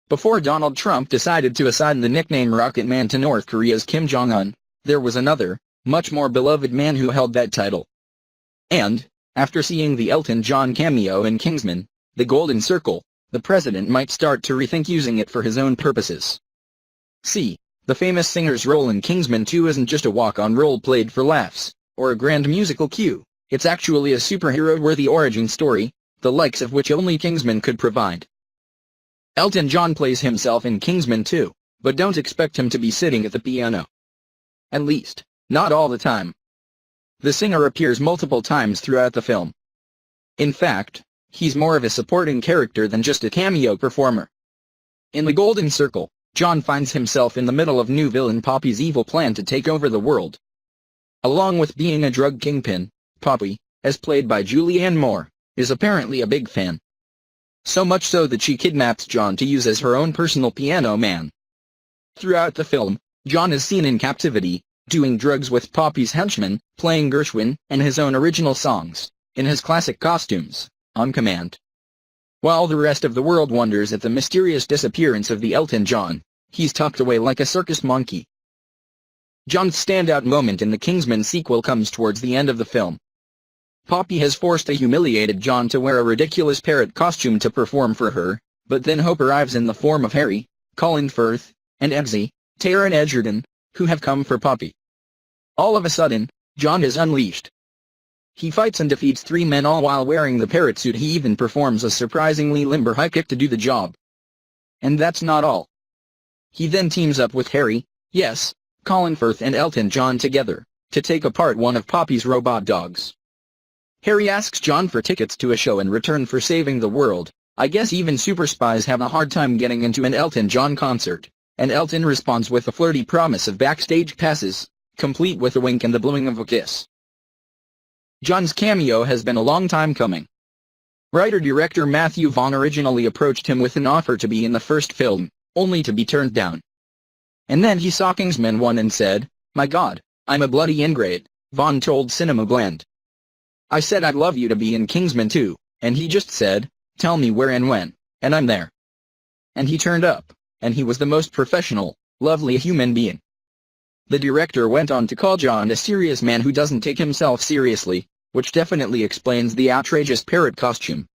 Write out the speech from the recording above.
Before Donald Trump decided to assign the nickname Rocket Man to North Korea's Kim Jong-un, there was another, much more beloved man who held that title. And, after seeing the Elton John cameo in Kingsman, The Golden Circle, the president might start to rethink using it for his own purposes. See, the famous singer's role in Kingsman 2 isn't just a walk-on role played for laughs, or a grand musical cue, it's actually a superhero-worthy origin story, the likes of which only Kingsman could provide. Elton John plays himself in Kingsman 2, but don't expect him to be sitting at the piano. At least, not all the time. The singer appears multiple times throughout the film. In fact, he's more of a supporting character than just a cameo performer. In The Golden Circle, John finds himself in the middle of new villain Poppy's evil plan to take over the world. Along with being a drug kingpin, Poppy, as played by Julianne Moore, is apparently a big fan. So much so that she kidnaps John to use as her own personal piano man. Throughout the film, John is seen in captivity, doing drugs with Poppy's henchmen, playing Gershwin and his own original songs, in his classic costumes, on command. While the rest of the world wonders at the mysterious disappearance of the Elton John, he's tucked away like a circus monkey. John's standout moment in the Kingsman sequel comes towards the end of the film. Poppy has forced a humiliated John to wear a ridiculous parrot costume to perform for her, but then hope arrives in the form of Harry, Colin Firth, and Eggsy, Taron Egerton, who have come for Poppy. All of a sudden, John is unleashed. He fights and defeats 3 men all while wearing the parrot suit. He even performs a surprisingly limber high kick to do the job. And that's not all. He then teams up with Harry, yes, Colin Firth and Elton John together, to take apart one of Poppy's robot dogs. Harry asks John for tickets to a show in return for saving the world. I guess even super spies have a hard time getting into an Elton John concert, and Elton responds with a flirty promise of backstage passes, complete with a wink and the blowing of a kiss. John's cameo has been a long time coming. Writer-director Matthew Vaughn originally approached him with an offer to be in the first film, only to be turned down. And then he saw Kingsman 1 and said, "My God, I'm a bloody ingrate," Vaughn told Cinema Blend. "I said I'd love you to be in Kingsman 2, and he just said, tell me where and when, and I'm there." And he turned up, and he was the most professional, lovely human being. The director went on to call John a serious man who doesn't take himself seriously, which definitely explains the outrageous parrot costume.